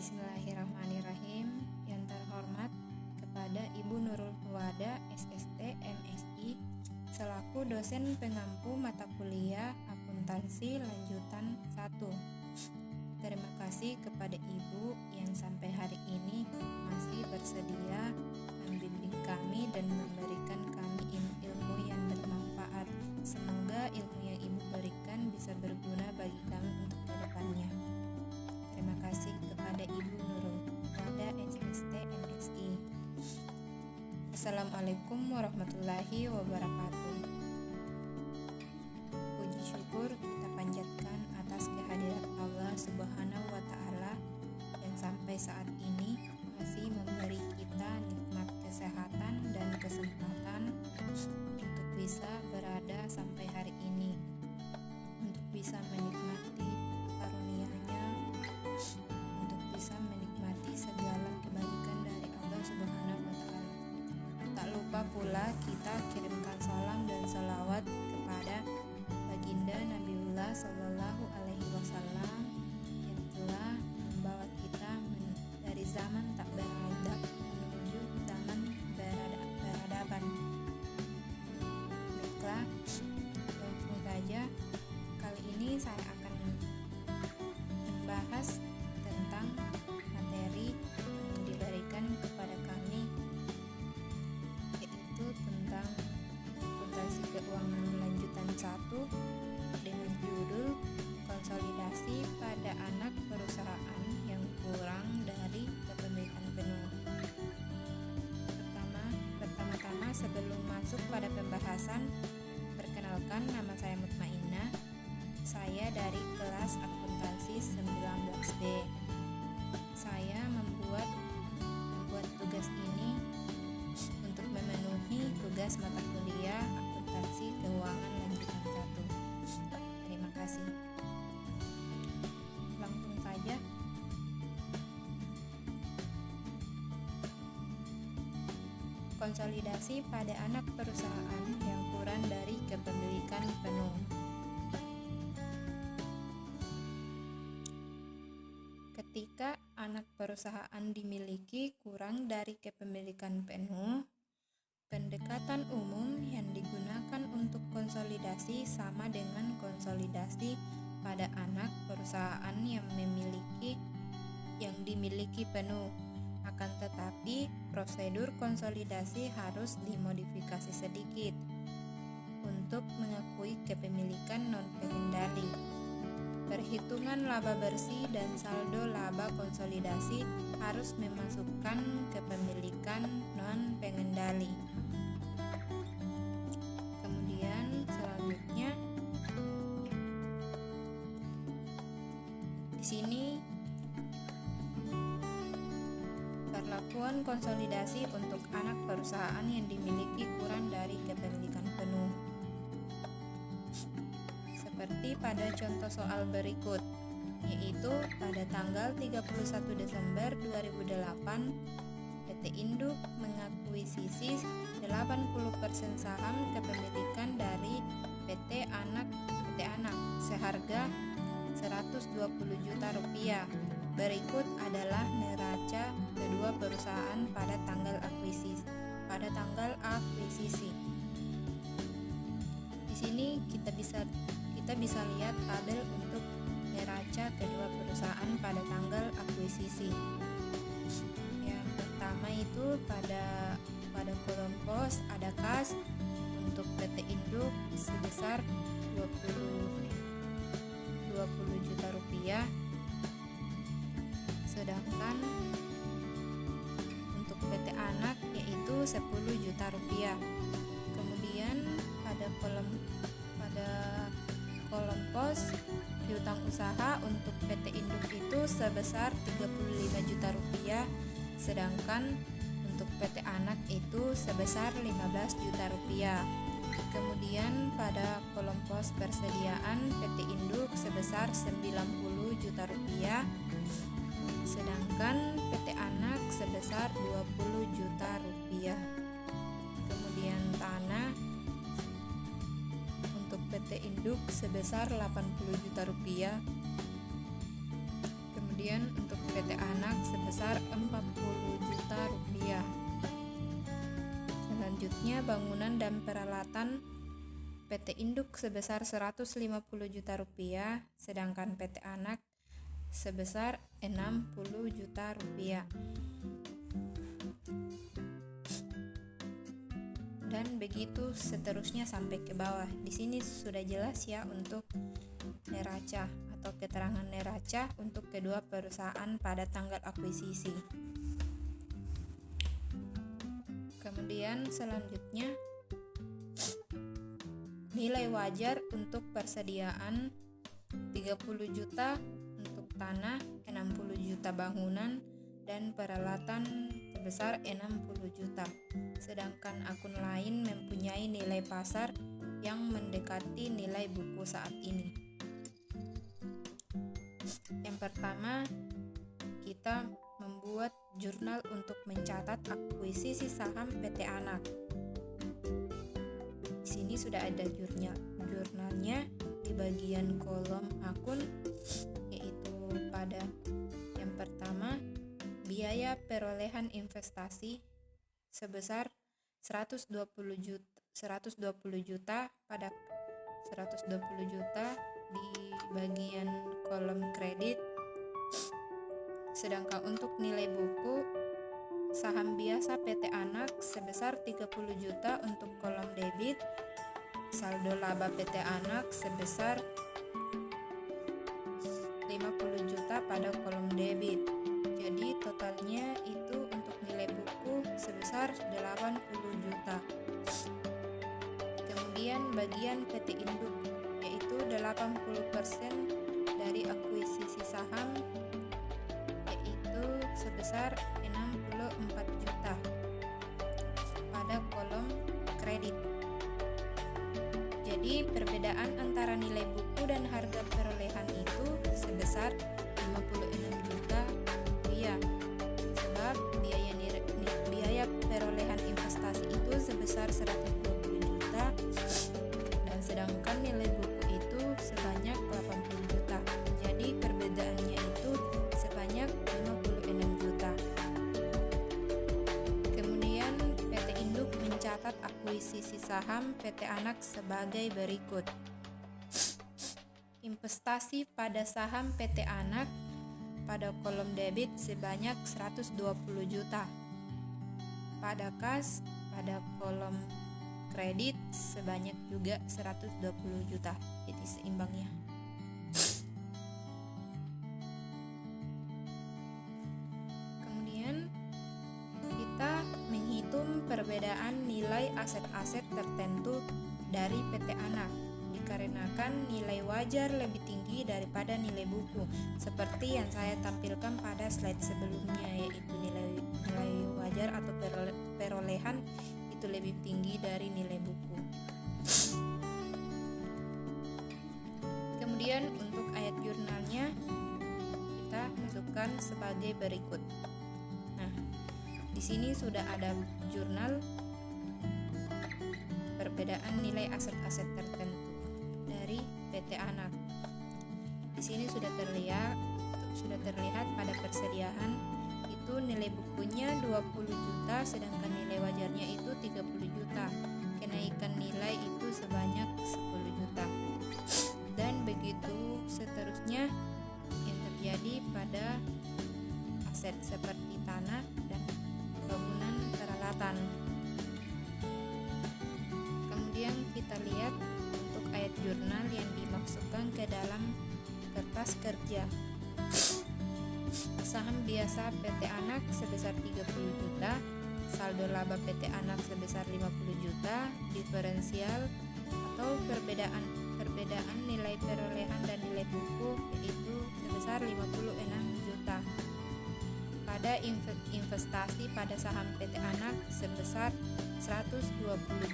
Bismillahirrahmanirrahim. Yang terhormat kepada Ibu Nurul Huwada, SST, MSI, selaku dosen pengampu mata kuliah akuntansi lanjutan 1. Terima kasih kepada Ibu yang sampai hari ini masih bersedia membimbing kami dan memberikan kami ilmu yang bermanfaat. Semoga ilmu yang Ibu berikan bisa berguna bagi kami untuk kedepannya. Terima kasih kepada Ibu Nurul Huwada, SST, MSI. Assalamualaikum warahmatullahi wabarakatuh. Puji syukur kita panjatkan atas kehadirat Allah Subhanahu wa Ta'ala yang sampai saat ini masih memberi kita nikmat kesehatan dan kesempatan untuk bisa berada sampai hari ini, untuk bisa menikmati karunia-Nya, untuk bisa menikmati segala kebaikan dari Allah Subhanahu wa Ta'ala. Tak lupa pula kita kirimkan salam dan salawat kepada Baginda Nabiullah Sallallahu Alaihi Wasallam yang telah membawa kita dari zaman tak beradab menuju zaman beradaban. Baiklah, langsung saja. Kali ini saya akan membahas tentang materi yang diberikan kepada kami, yaitu tentang akuntansi keuangan lanjutan 1 dengan judul konsolidasi pada anak perusahaan yang kurang dari kepemilikan penuh. Pertama-tama sebelum masuk pada pembahasan, perkenalkan, nama saya Mutmainnah. Saya dari kelas akuntansi 19B. Saya membuat tugas ini untuk memenuhi tugas mata kuliah akuntansi keuangan lanjutan 1. Terima kasih. Langsung saja. Konsolidasi pada anak perusahaan yang kurang dari kepemilikan penuh. Ketika anak perusahaan dimiliki kurang dari kepemilikan penuh, pendekatan umum yang digunakan untuk konsolidasi sama dengan konsolidasi pada anak perusahaan yang dimiliki penuh. Akan tetapi, prosedur konsolidasi harus dimodifikasi sedikit untuk mengakui kepemilikan non-pengendali. Perhitungan laba bersih dan saldo laba konsolidasi harus memasukkan kepemilikan non-pengendali. Kemudian selanjutnya di sini perlakuan konsolidasi untuk anak perusahaan yang dimiliki kurang dari kepemilikan penuh. Seperti pada contoh soal berikut, yaitu pada tanggal 31 Desember 2008, PT Induk mengakuisisi 80% saham kepemilikan dari PT Anak seharga 120 juta rupiah. Berikut adalah neraca kedua perusahaan pada tanggal akuisisi. Di sini kita bisa lihat tabel untuk neraca kedua perusahaan pada tanggal akuisisi. Yang pertama itu pada kolom pos ada kas untuk PT Induk sebesar 20 juta rupiah. Sedangkan untuk PT Anak yaitu 10 juta rupiah. Kemudian pada kolom pos piutang usaha untuk PT Induk itu sebesar 35 juta rupiah, sedangkan untuk PT Anak itu sebesar 15 juta rupiah. Kemudian pada kolom pos persediaan PT Induk sebesar 90 juta rupiah, sedangkan PT Anak sebesar 20 juta rupiah. Kemudian tanah untuk PT Induk sebesar 80 juta rupiah. Kemudian untuk PT Anak sebesar 40 juta rupiah. Selanjutnya bangunan dan peralatan PT Induk sebesar 150 juta rupiah, sedangkan PT Anak sebesar 60 juta rupiah. Dan begitu seterusnya sampai ke bawah. Di sini sudah jelas ya untuk neraca atau keterangan neraca untuk kedua perusahaan pada tanggal akuisisi. Kemudian selanjutnya nilai wajar untuk persediaan 30 juta untuk tanah, 60 juta bangunan dan peralatan sebesar 60 juta. Sedangkan akun lain mempunyai nilai pasar yang mendekati nilai buku saat ini. Yang pertama, kita membuat jurnal untuk mencatat akuisisi saham PT Anak. Di sini sudah ada jurnalnya di bagian kolom akun, yaitu pada yang pertama biaya perolehan investasi sebesar 120 juta pada 120 juta di bagian kolom kredit. Sedangkan untuk nilai buku saham biasa PT Anak sebesar 30 juta untuk kolom debit, saldo laba PT Anak sebesar 50 juta pada kolom debit. Jadi totalnya itu untuk nilai buku sebesar 80 juta. Kemudian bagian PT Induk, yaitu 80% dari akuisisi saham, yaitu sebesar 64 juta pada kolom kredit. Jadi perbedaan antara nilai buku dan harga perolehan itu sebesar 56 juta rupiah. Sebab biaya perolehan investasi itu sebesar 120 juta dan sedangkan nilai buku itu sebanyak 80 juta. Jadi perbedaannya itu sebanyak 56 juta. Kemudian PT Induk mencatat akuisisi saham PT Anak sebagai berikut. Investasi pada saham PT Anak pada kolom debit sebanyak 120 juta. Pada kas pada kolom kredit sebanyak juga 120 juta. Jadi seimbangnya. Kemudian kita menghitung perbedaan nilai aset-aset tertentu dari PT Anak dikarenakan nilai wajar lebih tinggi daripada nilai buku, seperti yang saya tampilkan pada slide sebelumnya, yaitu nilai wajar atau perolehan itu lebih tinggi dari nilai buku. Kemudian untuk ayat jurnalnya kita masukkan sebagai berikut. Nah, di sini sudah ada jurnal perbedaan nilai aset-aset tertentu dari PT Anak. Di sini sudah terlihat pada persediaan itu nilai bukunya 20 juta sedangkan nilai wajarnya itu 30 juta. Kenaikan nilai itu sebanyak 10 juta. Dan begitu seterusnya yang terjadi pada aset seperti tanah dan bangunan peralatan. Kemudian kita lihat untuk ayat jurnal yang dimasukkan ke dalam kertas kerja. Saham biasa PT Anak sebesar 30 juta, saldo laba PT Anak sebesar 50 juta, diferensial atau perbedaan nilai perolehan dan nilai buku yaitu sebesar 56 juta. Pada investasi pada saham PT Anak sebesar 120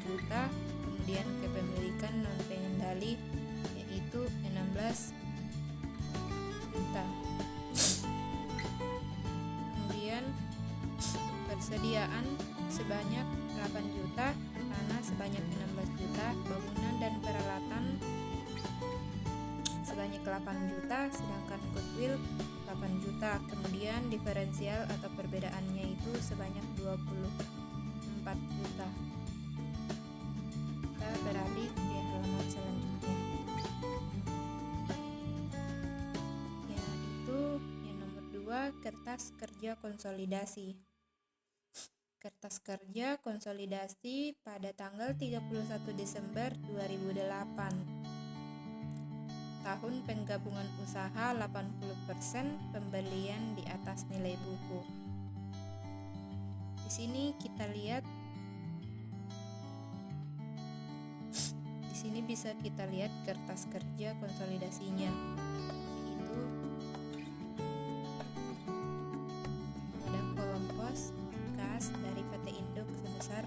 juta, kemudian kepemilikan non pengendali yaitu 16 juta. Kemudian persediaan sebanyak 8 juta, tanah sebanyak 16 juta, bangunan dan peralatan sebanyak 8 juta, sedangkan goodwill 8 juta. Kemudian diferensial atau perbedaannya itu sebanyak 24 juta. Kita beralih ke halaman selanjutnya, yaitu yang nomor 2, kertas kerja konsolidasi. Kertas kerja konsolidasi pada tanggal 31 Desember 2008. Tahun penggabungan usaha 80% pembelian di atas nilai buku. Di sini kita lihat, di sini bisa kita lihat kertas kerja konsolidasinya, yaitu ada kolom pos kas dari PT Induk sebesar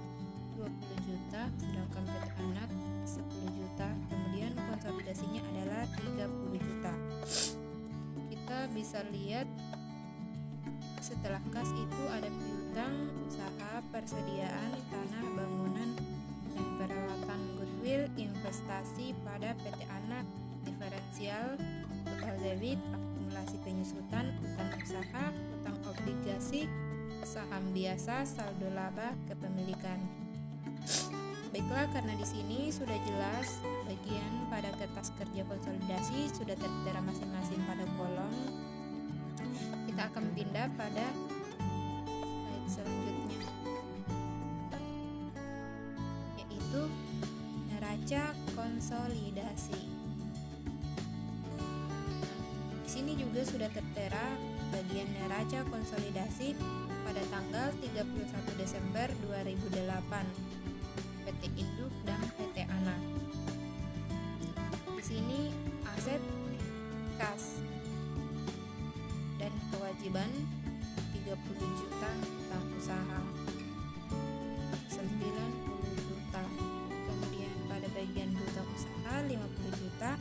20 juta, sedangkan PT Anak 10 juta. Kemudian konsolidasinya adalah 30 juta. Kita bisa lihat setelah kas itu ada piutang usaha persediaan tanah bangunan dan peralatan, goodwill, investasi pada PT Anak, diferensial, total debit, akumulasi penyusutan, utang usaha, utang obligasi, saham biasa, saldo laba, kepemilikan. Baiklah, karena di sini sudah jelas bagian pada kertas kerja konsolidasi sudah tertera masing-masing pada kolom. Kita akan pindah pada slide selanjutnya, yaitu neraca konsolidasi. Di sini juga sudah tertera bagian neraca konsolidasi pada tanggal 31 Desember 2008 PT Induk dan PT Anak. Di sini aset kas dan kewajiban 30 juta, utang usaha 90 juta. Kemudian pada bagian utang usaha 50 juta,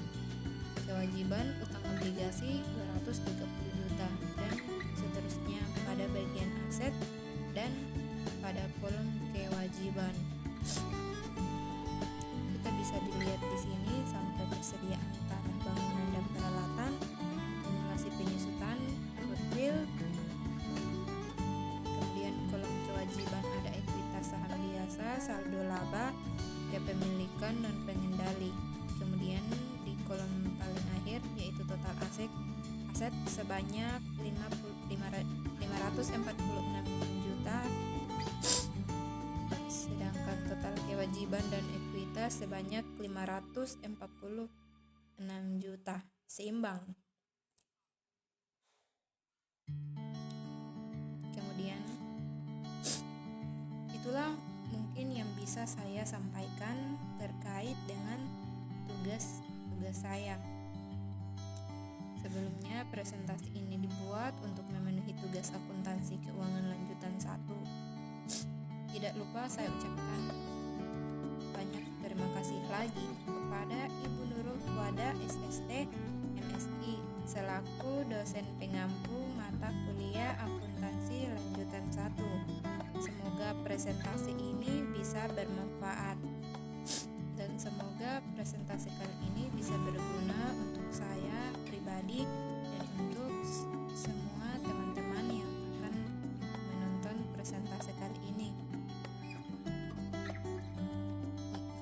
kewajiban utang obligasi 230 juta, dan seterusnya pada bagian aset dan pada kolom kewajiban. Kita bisa dilihat di sini sampai persediaan tanah bangunan dan peralatan, akumulasi penyusutan, goodwill. Kemudian kolom kewajiban ada ekuitas saham biasa, saldo laba, kepemilikan dan pengendali. Kemudian di kolom paling akhir yaitu total aset sebanyak 546 juta, sedangkan total kewajiban dan ekuitas sebanyak 546 juta, seimbang. Kemudian itulah mungkin yang bisa saya sampaikan terkait dengan tugas saya. Sebelumnya, presentasi ini dibuat untuk memenuhi tugas akuntansi keuangan lanjutan 1. Tidak lupa saya ucapkan banyak terima kasih lagi kepada Ibu Nurul Wada SST MSI selaku dosen pengampu mata kuliah akuntansi lanjutan 1. Semoga presentasi ini bisa bermanfaat dan semoga presentasi kali ini bisa berguna untuk saya pribadi dan untuk semua teman-teman yang akan menonton presentasi kali ini.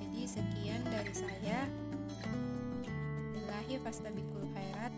Jadi sekian dari saya. Billahi fastabikul khairat.